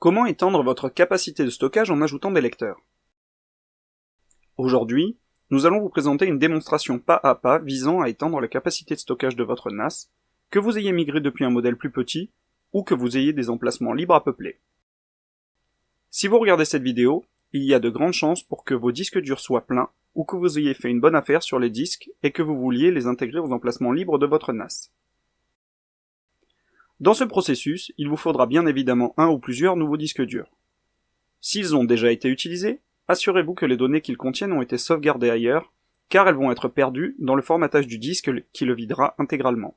Comment étendre votre capacité de stockage en ajoutant des lecteurs? Aujourd'hui, nous allons vous présenter une démonstration pas à pas visant à étendre la capacité de stockage de votre NAS, que vous ayez migré depuis un modèle plus petit ou que vous ayez des emplacements libres à peupler. Si vous regardez cette vidéo, il y a de grandes chances pour que vos disques durs soient pleins ou que vous ayez fait une bonne affaire sur les disques et que vous vouliez les intégrer aux emplacements libres de votre NAS. Dans ce processus, il vous faudra bien évidemment un ou plusieurs nouveaux disques durs. S'ils ont déjà été utilisés, assurez-vous que les données qu'ils contiennent ont été sauvegardées ailleurs, car elles vont être perdues dans le formatage du disque qui le videra intégralement.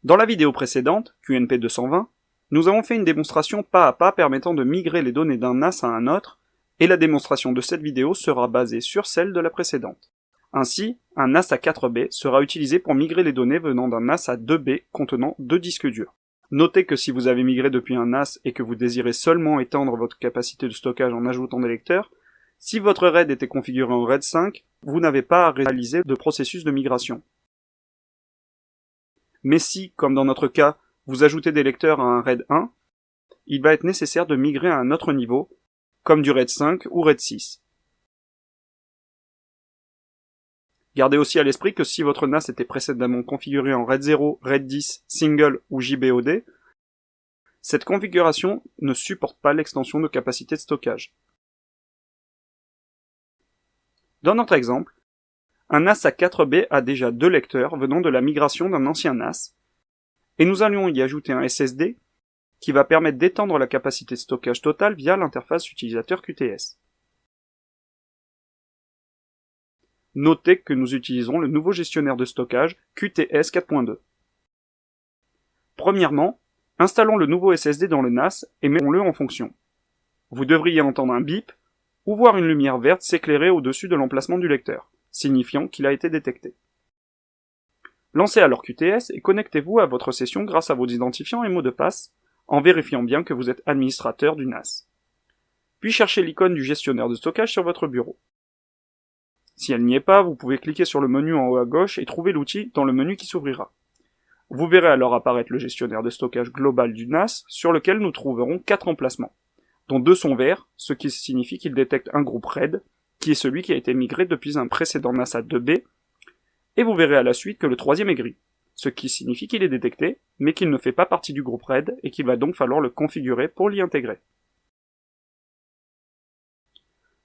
Dans la vidéo précédente, QNP 220, nous avons fait une démonstration pas à pas permettant de migrer les données d'un NAS à un autre, et la démonstration de cette vidéo sera basée sur celle de la précédente. Ainsi, un NAS à 4B sera utilisé pour migrer les données venant d'un NAS à 2B contenant 2 disques durs. Notez que si vous avez migré depuis un NAS et que vous désirez seulement étendre votre capacité de stockage en ajoutant des lecteurs, si votre RAID était configuré en RAID 5, vous n'avez pas à réaliser de processus de migration. Mais si, comme dans notre cas, vous ajoutez des lecteurs à un RAID 1, il va être nécessaire de migrer à un autre niveau, comme du RAID 5 ou RAID 6. Gardez aussi à l'esprit que si votre NAS était précédemment configuré en RAID 0, RAID 10, Single ou JBOD, cette configuration ne supporte pas l'extension de capacité de stockage. Dans notre exemple, un NAS à 4B a déjà 2 lecteurs venant de la migration d'un ancien NAS, et nous allions y ajouter un SSD qui va permettre d'étendre la capacité de stockage totale via l'interface utilisateur QTS. Notez que nous utilisons le nouveau gestionnaire de stockage QTS 4.2. Premièrement, installons le nouveau SSD dans le NAS et mettons-le en fonction. Vous devriez entendre un bip ou voir une lumière verte s'éclairer au-dessus de l'emplacement du lecteur, signifiant qu'il a été détecté. Lancez alors QTS et connectez-vous à votre session grâce à vos identifiants et mots de passe, en vérifiant bien que vous êtes administrateur du NAS. Puis cherchez l'icône du gestionnaire de stockage sur votre bureau. Si elle n'y est pas, vous pouvez cliquer sur le menu en haut à gauche et trouver l'outil dans le menu qui s'ouvrira. Vous verrez alors apparaître le gestionnaire de stockage global du NAS sur lequel nous trouverons 4 emplacements, dont 2 sont verts, ce qui signifie qu'il détecte un groupe RAID, qui est celui qui a été migré depuis un précédent NAS à 2B, et vous verrez à la suite que le 3e est gris, ce qui signifie qu'il est détecté, mais qu'il ne fait pas partie du groupe RAID et qu'il va donc falloir le configurer pour l'y intégrer.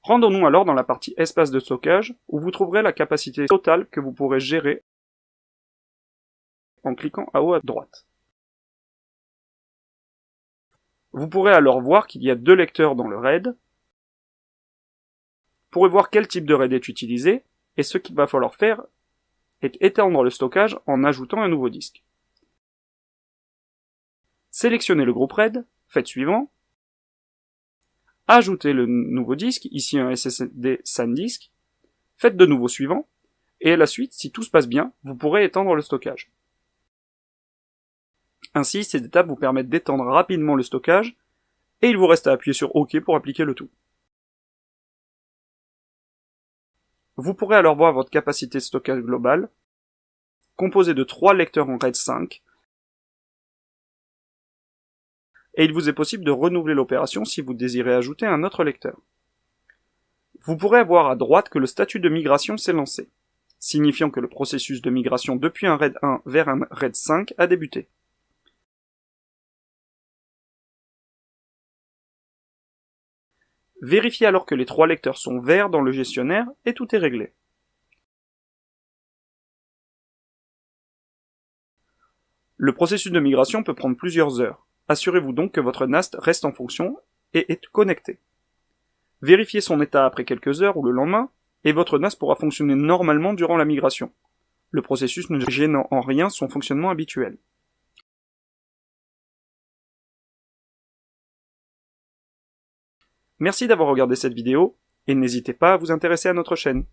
Rendons-nous alors dans la partie espace de stockage, où vous trouverez la capacité totale que vous pourrez gérer en cliquant à haut à droite. Vous pourrez alors voir qu'il y a 2 lecteurs dans le RAID. Vous pourrez voir quel type de RAID est utilisé, et ce qu'il va falloir faire est étendre le stockage en ajoutant un nouveau disque. Sélectionnez le groupe RAID, faites suivant, ajoutez le nouveau disque, ici un SSD SanDisk, faites de nouveau suivant, et à la suite, si tout se passe bien, vous pourrez étendre le stockage. Ainsi, ces étapes vous permettent d'étendre rapidement le stockage, et il vous reste à appuyer sur OK pour appliquer le tout. Vous pourrez alors voir votre capacité de stockage globale, composée de 3 lecteurs en RAID 5, et il vous est possible de renouveler l'opération si vous désirez ajouter un autre lecteur. Vous pourrez voir à droite que le statut de migration s'est lancé, signifiant que le processus de migration depuis un RAID 1 vers un RAID 5 a débuté. Vérifiez alors que les 3 lecteurs sont verts dans le gestionnaire et tout est réglé. Le processus de migration peut prendre plusieurs heures. Assurez-vous donc que votre NAS reste en fonction et est connecté. Vérifiez son état après quelques heures ou le lendemain, et votre NAS pourra fonctionner normalement durant la migration, le processus ne gênant en rien son fonctionnement habituel. Merci d'avoir regardé cette vidéo, et n'hésitez pas à vous intéresser à notre chaîne.